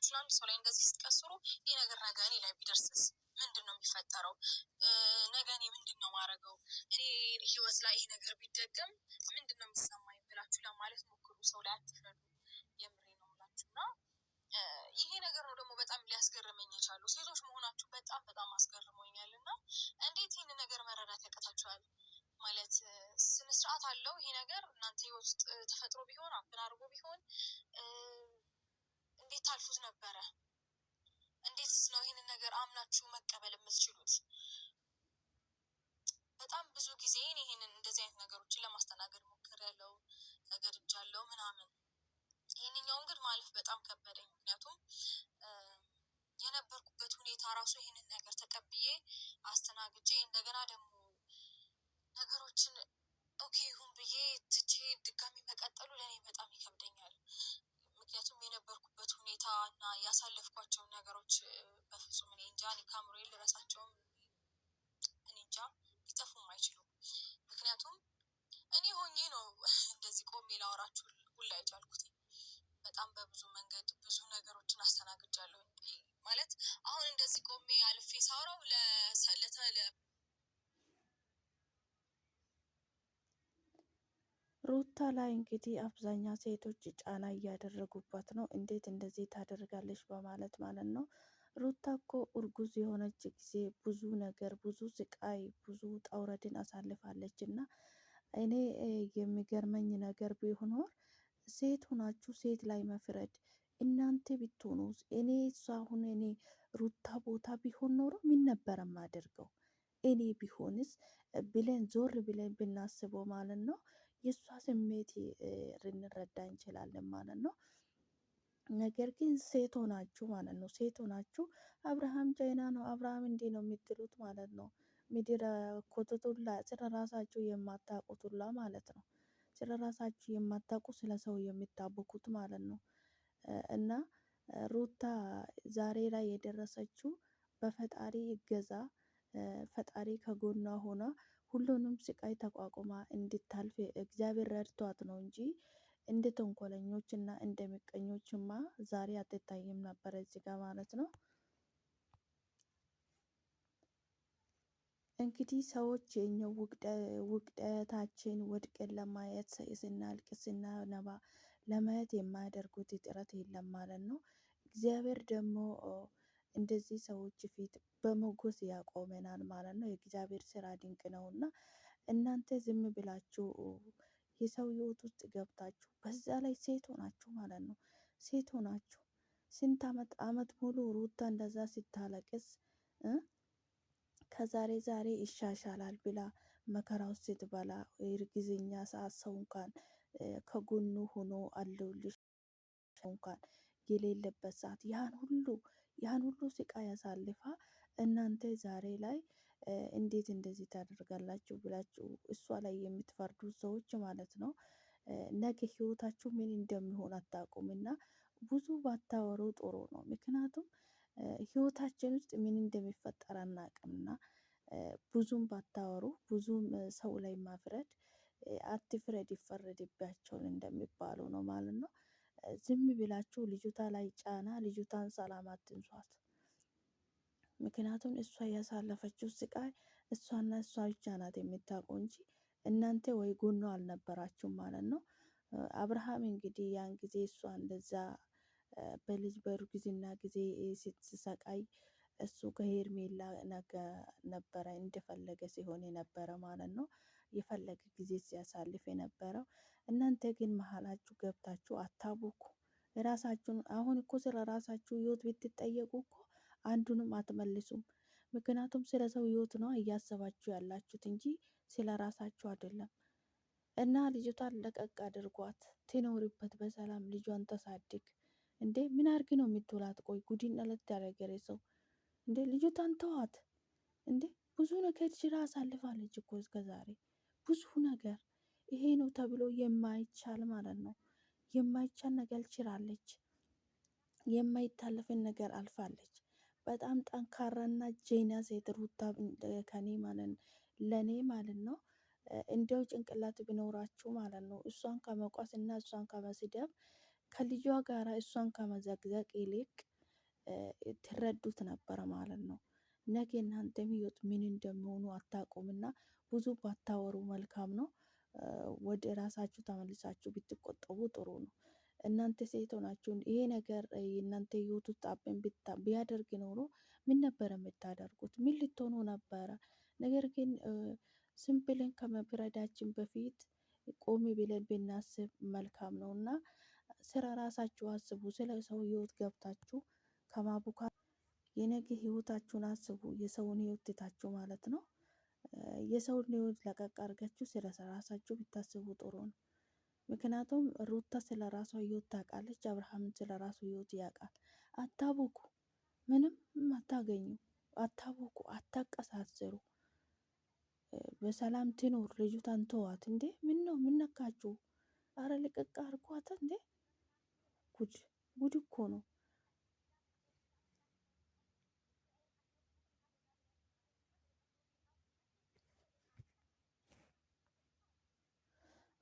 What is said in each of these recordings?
አስባችሁን አንድ ሰው ላይ እንደዚህ ስትቀስሩ ይህ ነገር ነገ እኔ ላይ ቢደርስስ ምንድን ነው የሚፈጠረው? ነገ እኔ ምንድን ነው ማረገው? እኔ ህይወት ላይ ይሄ ነገር ቢደገም ምንድን ነው የሚሰማኝ ብላችሁ ለማለት ሞክሩ። ሰው ላይ አትፍረዱ። የምሬ ነው የምላችሁ እና ይሄ ነገር ነው ደግሞ በጣም ሊያስገርመኝ የቻለው ሴቶች መሆናችሁ በጣም በጣም አስገርሞኛል። እና እንዴት ይህን ነገር መረዳት ያቀታችኋል? ማለት ስነ ስርዓት አለው ይሄ ነገር እናንተ ህይወት ውስጥ ተፈጥሮ ቢሆን አብን አድርጎ ቢሆን እንዴት ታልፉት ነበረ? እንዴት ነው ይህንን ነገር አምናችሁ መቀበል የምትችሉት? በጣም ብዙ ጊዜ ይሄንን እንደዚህ አይነት ነገሮችን ለማስተናገድ ሞክሬያለሁ፣ ተገድጃለሁ ምናምን። ይሄንኛውን ግን ማለፍ በጣም ከበደኝ። ምክንያቱም የነበርኩበት ሁኔታ ራሱ ይሄንን ነገር ተቀብዬ አስተናግጄ እንደገና ደግሞ ነገሮችን ኦኬ ይሁን ብዬ ትቼ ድጋሚ መቀጠሉ ለእኔ በጣም ይከብደኛል። ምክንያቱም የነበርኩበት ሁኔታ እና ያሳለፍኳቸው ነገሮች በፍጹም እኔ እንጃ፣ እኔ ከአእምሮዬ ልረሳቸውም እኔ እንጃ፣ ሊጠፉም አይችሉም። ምክንያቱም እኔ ሆኜ ነው እንደዚህ ቆሜ ላወራችሁ ሁላ የቻልኩት። በጣም በብዙ መንገድ ብዙ ነገሮችን አስተናግጃለሁ። ማለት አሁን እንደዚህ ቆሜ አልፌ ሳወራው ሩታ ላይ እንግዲህ አብዛኛ ሴቶች ጫና እያደረጉባት ነው። እንዴት እንደዚህ ታደርጋለች በማለት ማለት ነው። ሩታ እኮ እርጉዝ የሆነች ጊዜ ብዙ ነገር፣ ብዙ ስቃይ፣ ብዙ ጠውረድን አሳልፋለች እና እኔ የሚገርመኝ ነገር ቢሆን ሴት ሆናችሁ ሴት ላይ መፍረድ እናንተ ብትሆኑስ? እኔ እሷ አሁን እኔ ሩታ ቦታ ቢሆን ኖሮ ምን ነበር የማደርገው? እኔ ቢሆንስ ብለን ዞር ብለን ብናስበው ማለት ነው የእሷ ስሜት ልንረዳ እንችላለን ማለት ነው። ነገር ግን ሴት ሆናችሁ ማለት ነው ሴት ሆናችሁ አብርሃም ቻይና ነው አብርሃም እንዲህ ነው የምትሉት ማለት ነው። ምድር ኮትቱላ ስለ ራሳችሁ የማታውቁቱላ ማለት ነው። ስለ ራሳችሁ የማታውቁ ስለ ሰው የምታቦኩት ማለት ነው። እና ሩታ ዛሬ ላይ የደረሰችው በፈጣሪ እገዛ ፈጣሪ ከጎኗ ሆና ሁሉንም ስቃይ ተቋቁማ እንድታልፍ እግዚአብሔር ረድቷት ነው እንጂ እንደ ተንኮለኞች እና እንደ ምቀኞችማ ዛሬ አትታይም ነበር እዚህ ጋር ማለት ነው። እንግዲህ ሰዎች የኛው ውቅደታችን ወድቀን ለማየት ስናልቅስ ስናነባ ለማየት የማያደርጉት ጥረት የለም ማለት ነው። እግዚአብሔር ደግሞ እንደዚህ ሰዎች ፊት በሞገስ ያቆመናል ማለት ነው። የእግዚአብሔር ስራ ድንቅ ነውና እናንተ ዝም ብላችሁ የሰው ህይወት ውስጥ ገብታችሁ በዛ ላይ ሴት ሆናችሁ ማለት ነው። ሴት ሆናችሁ ስንት አመት ሙሉ ሩታ እንደዛ ስታለቅስ ከዛሬ ዛሬ ይሻሻላል ብላ መከራ ውስጥ ስትበላ እርግዝኛ ሰዓት ሰው እንኳን ከጎኑ ሆኖ አለውልሽ እንኳን የሌለበት ሰዓት ያን ሁሉ ስቃይ ያሳልፋ እናንተ ዛሬ ላይ እንዴት እንደዚህ ታደርጋላችሁ ብላችሁ እሷ ላይ የምትፈርዱ ሰዎች ማለት ነው። ነገ ህይወታችሁ ምን እንደሚሆን አታውቁምና ብዙ ባታወሩ ጥሩ ነው። ምክንያቱም ህይወታችን ውስጥ ምን እንደሚፈጠር አናውቅምና ብዙም ባታወሩ ብዙም ሰው ላይ ማፍረድ አትፍረድ ይፈረድባቸውን እንደሚባለው ነው ማለት ነው። ዝም ብላችሁ ልጅቷ ላይ ጫና ልጅቷን ሰላም አትንሷት። ምክንያቱም እሷ ያሳለፈችው ስቃይ እሷና እሷ ብቻ ናት የምታውቀው እንጂ እናንተ ወይ ጎኗ አልነበራችሁም ማለት ነው። አብርሃም እንግዲህ ያን ጊዜ እሷ እንደዛ በልጅ በእርግዝና ጊዜ ስትሰቃይ እሱ ከሄርሜላ ነበረ እንደፈለገ ሲሆን የነበረ ማለት ነው። የፈለገ ጊዜ ሲያሳልፍ የነበረው እናንተ ግን መሀላችሁ ገብታችሁ አታቦኩ። ራሳችሁን አሁን እኮ ስለ ራሳችሁ ህይወት ብትጠየቁ እኮ አንዱንም አትመልሱም። ምክንያቱም ስለ ሰው ህይወት ነው እያሰባችሁ ያላችሁት እንጂ ስለ ራሳችሁ አይደለም። እና ልጅቷን ለቀቅ አድርጓት ትኖርበት በሰላም ልጇን ተሳድግ። እንዴ ምን አርግ ነው የምትውላት? ቆይ ጉዲን አለት ያደረገ ሰው እንዴ ልጅቷን ተዋት። እንዴ ብዙ ነገር ችላ አሳልፋለች እኮ እስከ ዛሬ ብዙ ነገር ይሄ ነው ተብሎ የማይቻል ማለት ነው። የማይቻል ነገር ችላለች። የማይታለፍን ነገር አልፋለች። በጣም ጠንካራና ጄና ሴት ሩታ ከኔ ማለት ለኔ ማለት ነው። እንደው ጭንቅላት ቢኖራችሁ ማለት ነው እሷን ከመቋስ እና እሷን ከመስደብ ከልጇ ጋራ እሷን ከመዘግዘቅ ይልቅ ትረዱት ነበረ ማለት ነው። ነገ እናንተም ህይወት ምን እንደሚሆኑ አታውቁምና ብዙ ባታወሩ መልካም ነው። ወደ ራሳችሁ ተመልሳችሁ ብትቆጠቡ ጥሩ ነው። እናንተ ሴት ሆናችሁ ይሄ ነገር የእናንተ ህይወት ውስጥ አብን ቢያደርግ ኖሮ ምን ነበረ የምታደርጉት? ምን ልትሆኑ ነበረ? ነገር ግን ዝም ብለን ከመፍረዳችን በፊት ቆሚ ብለን ብናስብ መልካም ነው እና ስለ ራሳችሁ አስቡ። ስለ ሰው ህይወት ገብታችሁ ከማቡካት የነገ ህይወታችሁን አስቡ። የሰውን ህይወት ትታችሁ ማለት ነው። የሰውን ህይወት ለቀቅ አድርጋችሁ ስለ ራሳችሁ ብታስቡ ጥሩ ነው። ምክንያቱም ሩታ ስለ ራሷ ህይወት ታውቃለች፣ አብርሃምን ስለ ራሱ ህይወት ያውቃል። አታቡኩ፣ ምንም አታገኙ። አታቡኩ፣ አታቀሳስሩ። በሰላም ትኖር። ልጅቷን ተዋት እንዴ! ምን ነው ምን ነካችሁ? አረ ልቅቅ አርጓት እንዴ! ጉድ ጉድ እኮ ነው።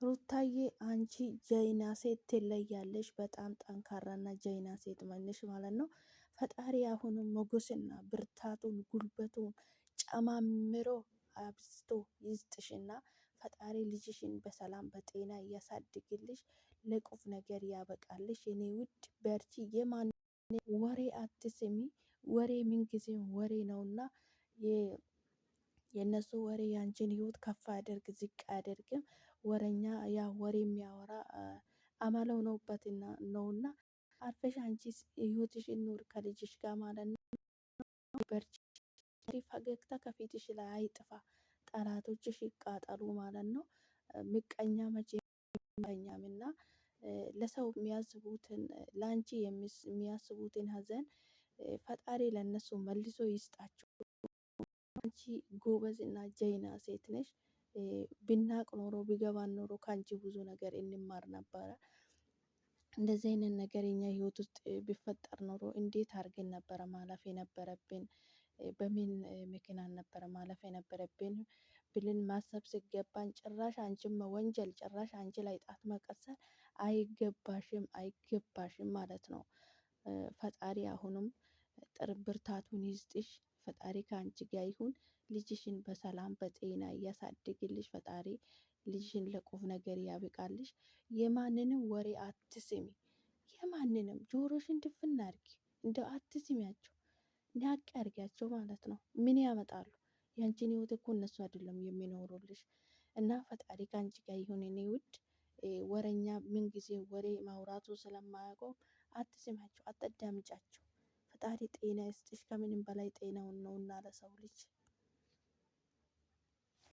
ሩታዬ አንቺ ጀይና ሴት ትለያለሽ። በጣም ጠንካራና ጀይና ሴት መንሽ ማለት ነው። ፈጣሪ አሁንም ሞገስና ብርታቱን ጉልበቱን ጨማምሮ አብዝቶ ይስጥሽና ፈጣሪ ልጅሽን በሰላም በጤና እያሳድግልሽ፣ ለቁፍ ነገር ያበቃልሽ። የኔ ውድ በርቺ። የማን ወሬ አትስሚ። ወሬ ምንጊዜም ወሬ ነውና የእነሱ ወሬ ያንቺን ህይወት ከፍ አያደርግ ዝቅ አያደርግም። ወረኛ ያ ወሬ የሚያወራ አመለው ነውበትና ነውና አርፈሽ አንቺ ህይወትሽን ኑር ከልጅሽ ጋር ማለት ነው። በርቺ። ፈገግታ ከፊትሽ ላይ አይጥፋ። ጠላቶችሽ ይቃጠሉ ማለት ነው። ምቀኛ መቼ አይተኛምና ለሰው የሚያስቡትን ለአንቺ የሚያስቡትን ሀዘን ፈጣሪ ለነሱ መልሶ ይስጣቸው። አንቺ ጎበዝ እና ጀይና ሴት ነሽ። ብናቅ ኖሮ ቢገባን ኖሮ ከአንቺ ብዙ ነገር እንማር ነበረ። እንደዚህ አይነት ነገር የኛ ህይወት ውስጥ ቢፈጠር ኖሮ እንዴት አድርገን ነበረ ማለፍ የነበረብን? በምን ምክንያት ነበረ ማለፍ የነበረብን ብልን ማሰብ ሲገባን ጭራሽ አንቺን መወንጀል፣ ጭራሽ አንቺ ላይ ጣት መቀሰር አይገባሽም፣ አይገባሽም ማለት ነው። ፈጣሪ አሁንም ብርታቱን ይስጥሽ። ፈጣሪ ከአንቺ ጋር ይሁን። ልጅሽን በሰላም በጤና እያሳድግልሽ። ፈጣሪ ልጅሽን ለቁም ነገር ያብቃልሽ። የማንንም ወሬ አትስሚ። የማንንም ጆሮሽን ድፍን አድርጊ። እንደ አትስሚያቸው፣ ናቅ አድርጊያቸው ማለት ነው። ምን ያመጣሉ? ያንቺን ህይወት እኮ እነሱ አይደለም የሚኖሩልሽ። እና ፈጣሪ ከአንቺ ጋር ይሁን የኔ ውድ። ወረኛ ምን ጊዜ ወሬ ማውራቱ ስለማያውቀው አትስሚያቸው፣ አታዳምጫቸው። ፈጣሪ ጤና ይስጥሽ። ከምንም በላይ ጤናውን ነውና ለሰው ልጅ